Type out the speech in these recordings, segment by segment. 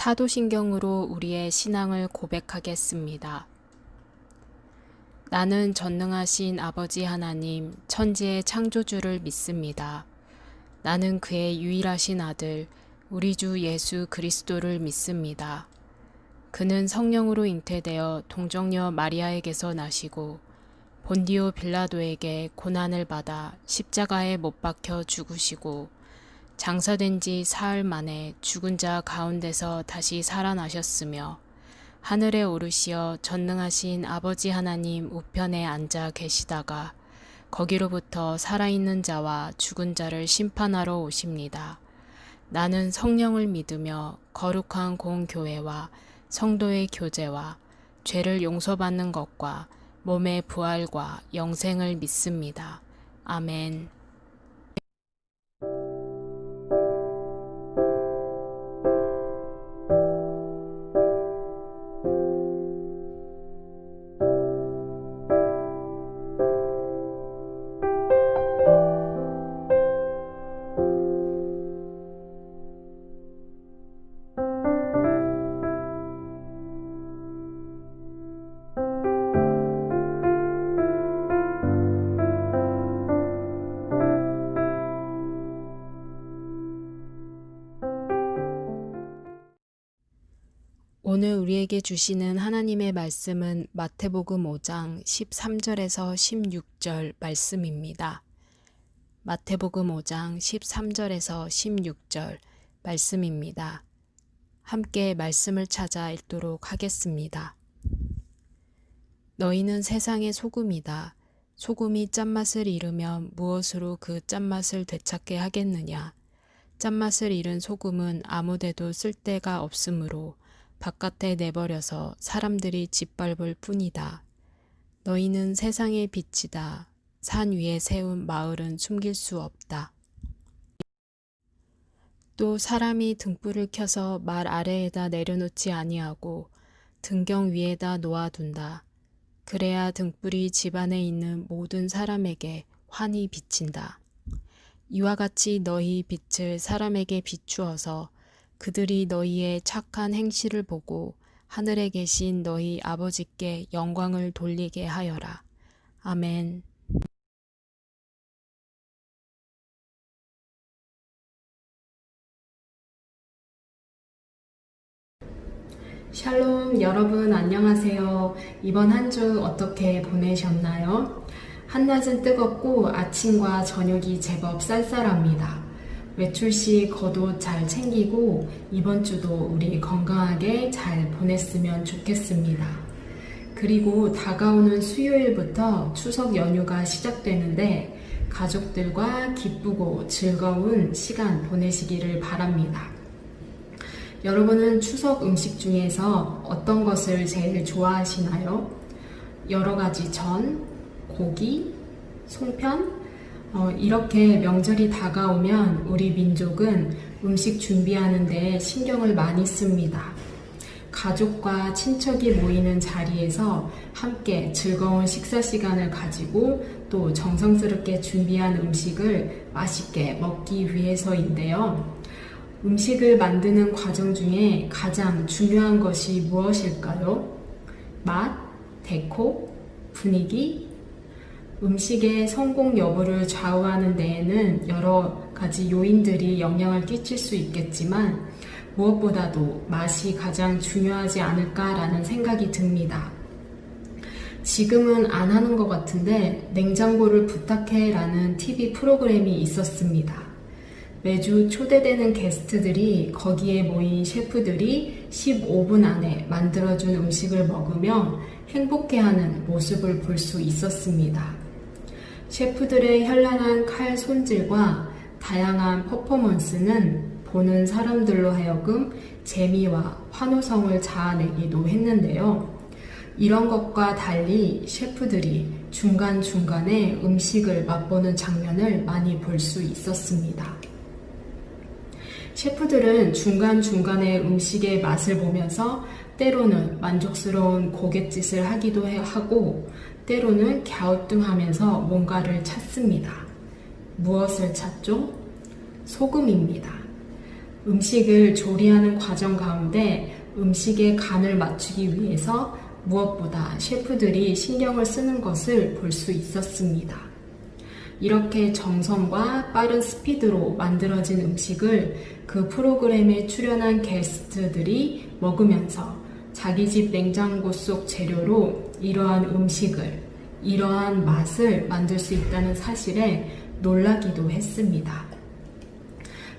사도신경으로 우리의 신앙을 고백하겠습니다. 나는 전능하신 아버지 하나님, 천지의 창조주를 믿습니다. 나는 그의 유일하신 아들, 우리 주 예수 그리스도를 믿습니다. 그는 성령으로 잉태되어 동정녀 마리아에게서 나시고 본디오 빌라도에게 고난을 받아 십자가에 못 박혀 죽으시고 장사된 지 사흘 만에 죽은 자 가운데서 다시 살아나셨으며 하늘에 오르시어 전능하신 아버지 하나님 우편에 앉아 계시다가 거기로부터 살아있는 자와 죽은 자를 심판하러 오십니다. 나는 성령을 믿으며 거룩한 공교회와 성도의 교제와 죄를 용서받는 것과 몸의 부활과 영생을 믿습니다. 아멘. 오늘 우리에게 주시는 하나님의 말씀은 마태복음 5장 13절에서 16절 말씀입니다. 마태복음 5장 13절에서 16절 말씀입니다. 함께 말씀을 찾아 읽도록 하겠습니다. 너희는 세상의 소금이다. 소금이 짠맛을 잃으면 무엇으로 그 짠맛을 되찾게 하겠느냐? 짠맛을 잃은 소금은 아무데도 쓸데가 없으므로 바깥에 내버려서 사람들이 짓밟을 뿐이다. 너희는 세상의 빛이다. 산 위에 세운 마을은 숨길 수 없다. 또 사람이 등불을 켜서 말 아래에다 내려놓지 아니하고 등경 위에다 놓아둔다. 그래야 등불이 집안에 있는 모든 사람에게 환히 비친다. 이와 같이 너희 빛을 사람에게 비추어서 그들이 너희의 착한 행실을 보고 하늘에 계신 너희 아버지께 영광을 돌리게 하여라. 아멘. 샬롬, 여러분 안녕하세요. 이번 한 주 어떻게 보내셨나요? 한낮은 뜨겁고 아침과 저녁이 제법 쌀쌀합니다. 외출 시 겉옷 잘 챙기고 이번 주도 우리 건강하게 잘 보냈으면 좋겠습니다. 그리고 다가오는 수요일부터 추석 연휴가 시작되는데 가족들과 기쁘고 즐거운 시간 보내시기를 바랍니다. 여러분은 추석 음식 중에서 어떤 것을 제일 좋아하시나요? 여러 가지 전, 고기, 송편, 이렇게 명절이 다가오면 우리 민족은 음식 준비하는 데 신경을 많이 씁니다. 가족과 친척이 모이는 자리에서 함께 즐거운 식사 시간을 가지고 또 정성스럽게 준비한 음식을 맛있게 먹기 위해서인데요. 음식을 만드는 과정 중에 가장 중요한 것이 무엇일까요? 맛, 데코, 분위기? 음식의 성공 여부를 좌우하는 데에는 여러 가지 요인들이 영향을 끼칠 수 있겠지만 무엇보다도 맛이 가장 중요하지 않을까라는 생각이 듭니다. 지금은 안 하는 것 같은데 냉장고를 부탁해라는 TV 프로그램이 있었습니다. 매주 초대되는 게스트들이 거기에 모인 셰프들이 15분 안에 만들어준 음식을 먹으며 행복해하는 모습을 볼 수 있었습니다. 셰프들의 현란한 칼 손질과 다양한 퍼포먼스는 보는 사람들로 하여금 재미와 환호성을 자아내기도 했는데요. 이런 것과 달리 셰프들이 중간중간에 음식을 맛보는 장면을 많이 볼 수 있었습니다. 셰프들은 중간중간에 음식의 맛을 보면서 때로는 만족스러운 고갯짓을 하기도 하고 때로는 갸우뚱하면서 뭔가를 찾습니다. 무엇을 찾죠? 소금입니다. 음식을 조리하는 과정 가운데 음식의 간을 맞추기 위해서 무엇보다 셰프들이 신경을 쓰는 것을 볼 수 있었습니다. 이렇게 정성과 빠른 스피드로 만들어진 음식을 그 프로그램에 출연한 게스트들이 먹으면서 자기 집 냉장고 속 재료로 이러한 음식을, 이러한 맛을 만들 수 있다는 사실에 놀라기도 했습니다.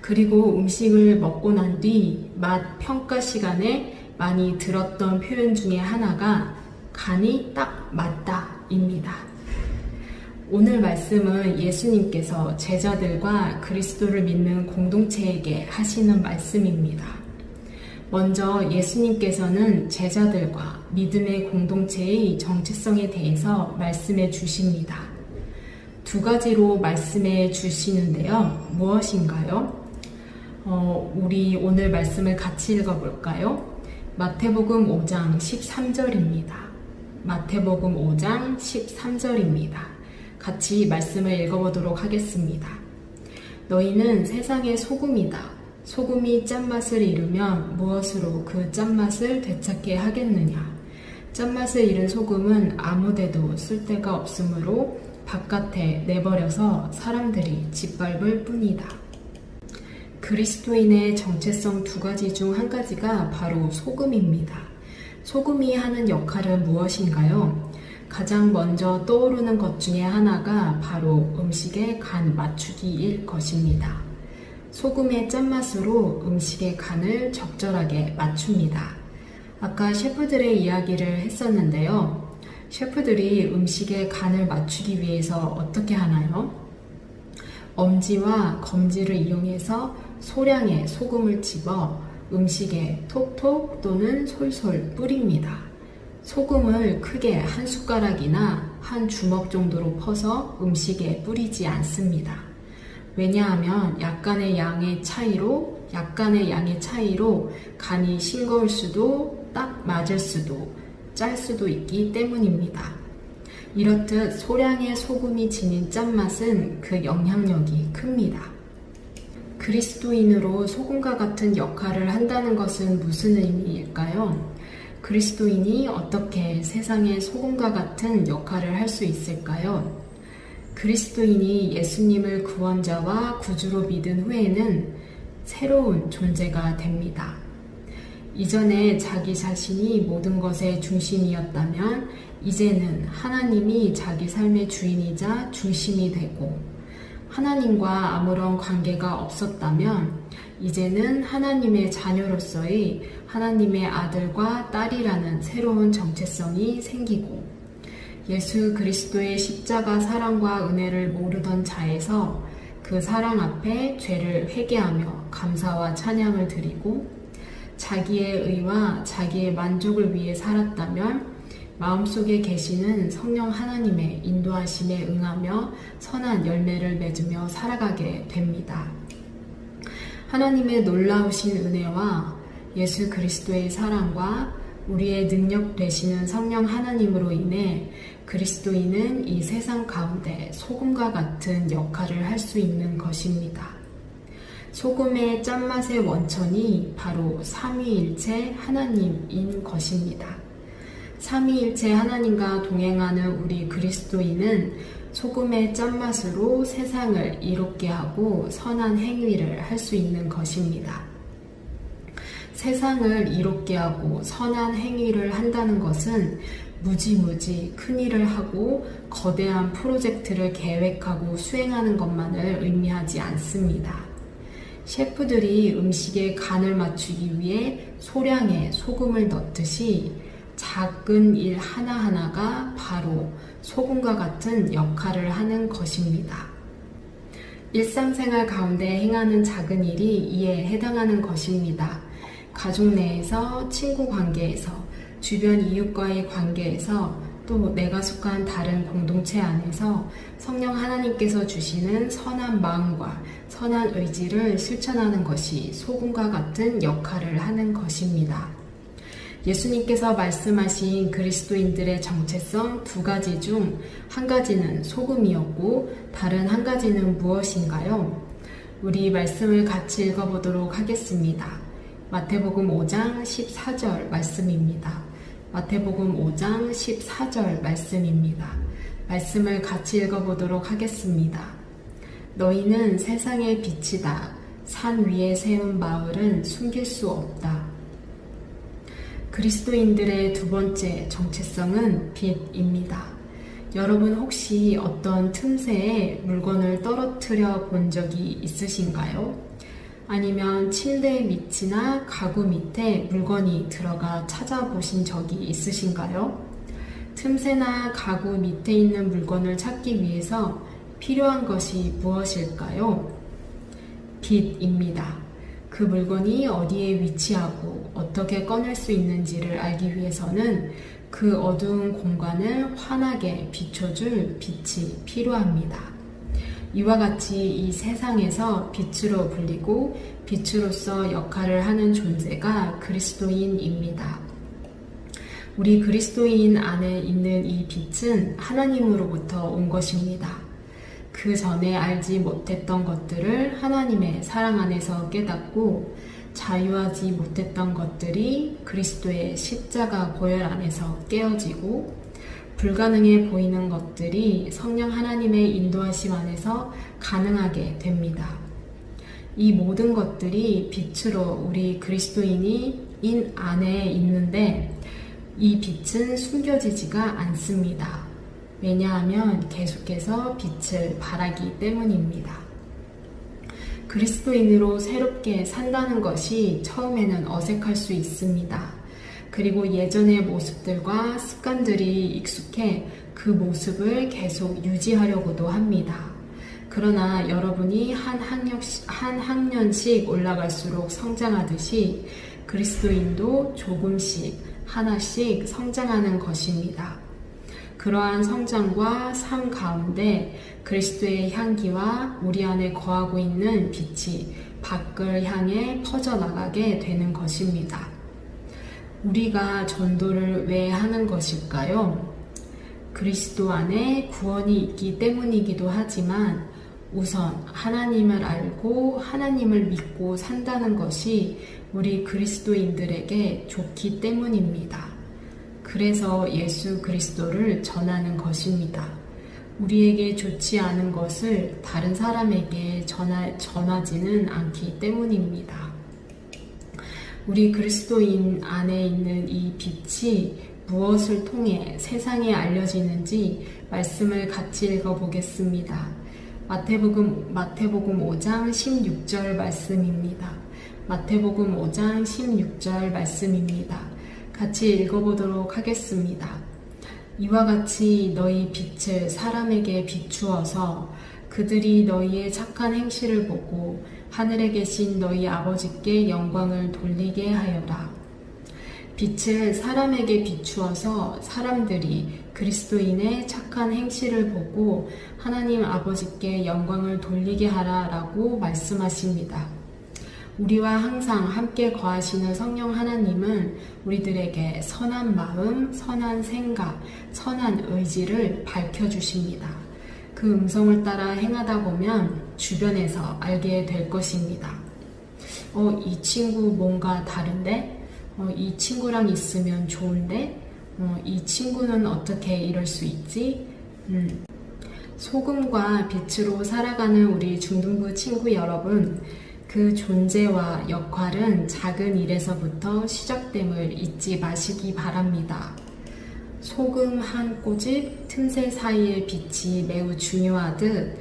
그리고 음식을 먹고 난 뒤 맛 평가 시간에 많이 들었던 표현 중에 하나가 간이 딱 맞다입니다. 오늘 말씀은 예수님께서 제자들과 그리스도를 믿는 공동체에게 하시는 말씀입니다. 먼저 예수님께서는 제자들과 믿음의 공동체의 정체성에 대해서 말씀해 주십니다. 두 가지로 말씀해 주시는데요. 무엇인가요? 우리 오늘 말씀을 같이 읽어볼까요? 마태복음 5장 13절입니다. 마태복음 5장 13절입니다. 같이 말씀을 읽어보도록 하겠습니다. 너희는 세상의 소금이다. 소금이 짠맛을 잃으면 무엇으로 그 짠맛을 되찾게 하겠느냐? 짠맛을 잃은 소금은 아무데도 쓸데가 없으므로 바깥에 내버려서 사람들이 짓밟을 뿐이다. 그리스도인의 정체성 두 가지 중 한 가지가 바로 소금입니다. 소금이 하는 역할은 무엇인가요? 가장 먼저 떠오르는 것 중에 하나가 바로 음식의 간 맞추기일 것입니다. 소금의 짠맛으로 음식의 간을 적절하게 맞춥니다. 아까 셰프들의 이야기를 했었는데요. 셰프들이 음식의 간을 맞추기 위해서 어떻게 하나요? 엄지와 검지를 이용해서 소량의 소금을 집어 음식에 톡톡 또는 솔솔 뿌립니다. 소금을 크게 한 숟가락이나 한 주먹 정도로 퍼서 음식에 뿌리지 않습니다. 왜냐하면 약간의 양의 차이로 간이 싱거울 수도 딱 맞을 수도 짤 수도 있기 때문입니다. 이렇듯 소량의 소금이 지닌 짠맛은 그 영향력이 큽니다. 그리스도인으로 소금과 같은 역할을 한다는 것은 무슨 의미일까요? 그리스도인이 어떻게 세상의 소금과 같은 역할을 할 수 있을까요? 그리스도인이 예수님을 구원자와 구주로 믿은 후에는 새로운 존재가 됩니다. 이전에 자기 자신이 모든 것의 중심이었다면 이제는 하나님이 자기 삶의 주인이자 중심이 되고 하나님과 아무런 관계가 없었다면 이제는 하나님의 자녀로서의 하나님의 아들과 딸이라는 새로운 정체성이 생기고 예수 그리스도의 십자가 사랑과 은혜를 모르던 자에서 그 사랑 앞에 죄를 회개하며 감사와 찬양을 드리고 자기의 의와 자기의 만족을 위해 살았다면 마음속에 계시는 성령 하나님의 인도하심에 응하며 선한 열매를 맺으며 살아가게 됩니다. 하나님의 놀라우신 은혜와 예수 그리스도의 사랑과 우리의 능력 되시는 성령 하나님으로 인해 그리스도인은 이 세상 가운데 소금과 같은 역할을 할 수 있는 것입니다. 소금의 짠맛의 원천이 바로 삼위일체 하나님인 것입니다. 삼위일체 하나님과 동행하는 우리 그리스도인은 소금의 짠맛으로 세상을 이롭게 하고 선한 행위를 할 수 있는 것입니다. 세상을 이롭게 하고 선한 행위를 한다는 것은 무지무지 큰 일을 하고 거대한 프로젝트를 계획하고 수행하는 것만을 의미하지 않습니다. 셰프들이 음식에 간을 맞추기 위해 소량의 소금을 넣듯이 작은 일 하나하나가 바로 소금과 같은 역할을 하는 것입니다. 일상생활 가운데 행하는 작은 일이 이에 해당하는 것입니다. 가족 내에서, 친구 관계에서, 주변 이웃과의 관계에서, 또 내가 속한 다른 공동체 안에서 성령 하나님께서 주시는 선한 마음과 선한 의지를 실천하는 것이 소금과 같은 역할을 하는 것입니다. 예수님께서 말씀하신 그리스도인들의 정체성 두 가지 중 한 가지는 소금이었고 다른 한 가지는 무엇인가요? 우리 말씀을 같이 읽어보도록 하겠습니다. 마태복음 5장 14절 말씀입니다. 마태복음 5장 14절 말씀입니다. 말씀을 같이 읽어보도록 하겠습니다. 너희는 세상의 빛이다. 산 위에 세운 마을은 숨길 수 없다. 그리스도인들의 두 번째 정체성은 빛입니다. 여러분 혹시 어떤 틈새에 물건을 떨어뜨려 본 적이 있으신가요? 아니면 침대 밑이나 가구 밑에 물건이 들어가 찾아보신 적이 있으신가요? 틈새나 가구 밑에 있는 물건을 찾기 위해서 필요한 것이 무엇일까요? 빛입니다. 그 물건이 어디에 위치하고 어떻게 꺼낼 수 있는지를 알기 위해서는 그 어두운 공간을 환하게 비춰줄 빛이 필요합니다. 이와 같이 이 세상에서 빛으로 불리고 빛으로서 역할을 하는 존재가 그리스도인입니다. 우리 그리스도인 안에 있는 이 빛은 하나님으로부터 온 것입니다. 그 전에 알지 못했던 것들을 하나님의 사랑 안에서 깨닫고 자유하지 못했던 것들이 그리스도의 십자가 보혈 안에서 깨어지고 불가능해 보이는 것들이 성령 하나님의 인도하심 안에서 가능하게 됩니다. 이 모든 것들이 빛으로 우리 그리스도인이 안에 있는데 이 빛은 숨겨지지가 않습니다. 왜냐하면 계속해서 빛을 발하기 때문입니다. 그리스도인으로 새롭게 산다는 것이 처음에는 어색할 수 있습니다. 그리고 예전의 모습들과 습관들이 익숙해 그 모습을 계속 유지하려고도 합니다. 그러나 여러분이 한 학년씩 올라갈수록 성장하듯이 그리스도인도 조금씩 하나씩 성장하는 것입니다. 그러한 성장과 삶 가운데 그리스도의 향기와 우리 안에 거하고 있는 빛이 밖을 향해 퍼져나가게 되는 것입니다. 우리가 전도를 왜 하는 것일까요? 그리스도 안에 구원이 있기 때문이기도 하지만 우선 하나님을 알고 하나님을 믿고 산다는 것이 우리 그리스도인들에게 좋기 때문입니다. 그래서 예수 그리스도를 전하는 것입니다. 우리에게 좋지 않은 것을 다른 사람에게 전하지는 않기 때문입니다. 우리 그리스도인 안에 있는 이 빛이 무엇을 통해 세상에 알려지는지 말씀을 같이 읽어보겠습니다. 마태복음 5장 16절 말씀입니다. 마태복음 5장 16절 말씀입니다. 같이 읽어보도록 하겠습니다. 이와 같이 너희 빛을 사람에게 비추어서 그들이 너희의 착한 행실을 보고 하늘에 계신 너희 아버지께 영광을 돌리게 하여라. 빛을 사람에게 비추어서 사람들이 그리스도인의 착한 행실을 보고 하나님 아버지께 영광을 돌리게 하라라고 말씀하십니다. 우리와 항상 함께 거하시는 성령 하나님은 우리들에게 선한 마음, 선한 생각, 선한 의지를 밝혀주십니다. 그 음성을 따라 행하다 보면 주변에서 알게 될 것입니다. 이 친구 뭔가 다른데? 이 친구랑 있으면 좋은데? 이 친구는 어떻게 이럴 수 있지? 소금과 빛으로 살아가는 우리 중등부 친구 여러분, 그 존재와 역할은 작은 일에서부터 시작됨을 잊지 마시기 바랍니다. 소금 한 꼬집 틈새 사이의 빛이 매우 중요하듯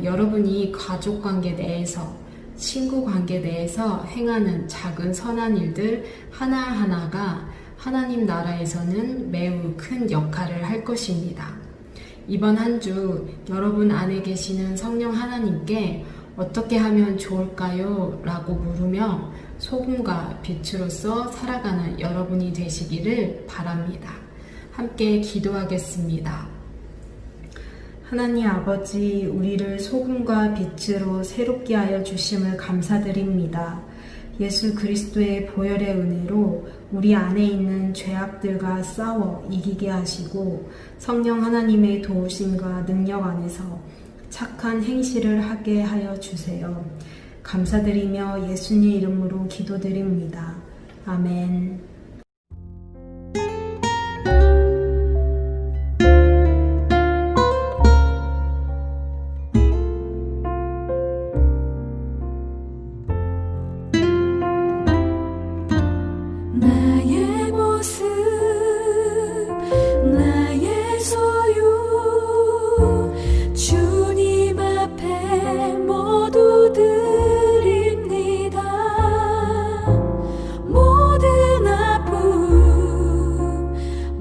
여러분이 가족 관계 내에서, 친구 관계 내에서 행하는 작은 선한 일들 하나하나가 하나님 나라에서는 매우 큰 역할을 할 것입니다. 이번 한 주 여러분 안에 계시는 성령 하나님께 어떻게 하면 좋을까요? 라고 물으며 소금과 빛으로서 살아가는 여러분이 되시기를 바랍니다. 함께 기도하겠습니다. 하나님 아버지, 우리를 소금과 빛으로 새롭게 하여 주심을 감사드립니다. 예수 그리스도의 보혈의 은혜로 우리 안에 있는 죄악들과 싸워 이기게 하시고 성령 하나님의 도우심과 능력 안에서 착한 행실을 하게 하여 주세요. 감사드리며 예수님 이름으로 기도드립니다. 아멘. 나의 모습, 나의 소유, 주님 앞에 모두 드립니다. 모든 아픔,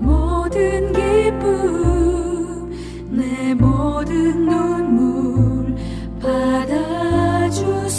모든 기쁨, 내 모든 눈물 받아주소서.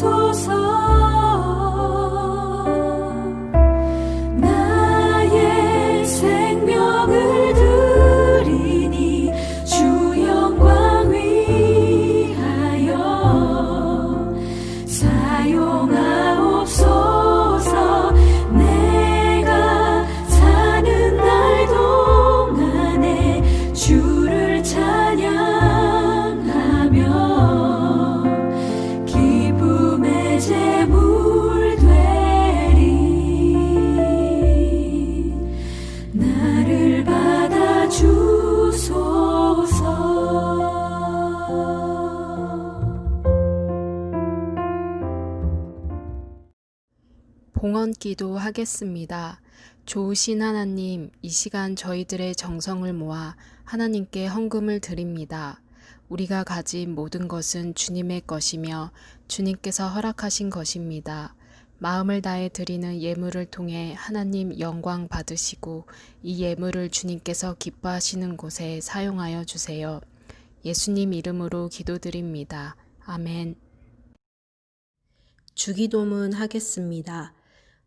봉헌기도 하겠습니다. 좋으신 하나님, 이 시간 저희들의 정성을 모아 하나님께 헌금을 드립니다. 우리가 가진 모든 것은 주님의 것이며 주님께서 허락하신 것입니다. 마음을 다해 드리는 예물을 통해 하나님 영광 받으시고 이 예물을 주님께서 기뻐하시는 곳에 사용하여 주세요. 예수님 이름으로 기도드립니다. 아멘. 주기도문 하겠습니다.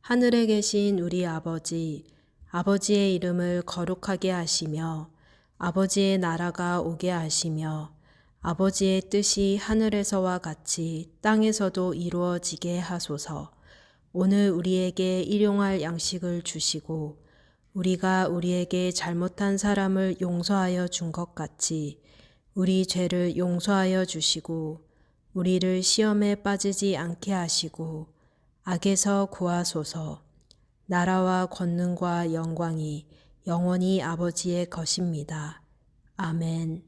하늘에 계신 우리 아버지, 아버지의 이름을 거룩하게 하시며 아버지의 나라가 오게 하시며 아버지의 뜻이 하늘에서와 같이 땅에서도 이루어지게 하소서. 오늘 우리에게 일용할 양식을 주시고 우리가 우리에게 잘못한 사람을 용서하여 준 것 같이 우리 죄를 용서하여 주시고 우리를 시험에 빠지지 않게 하시고 악에서 구하소서. 나라와 권능과 영광이 영원히 아버지의 것입니다. 아멘.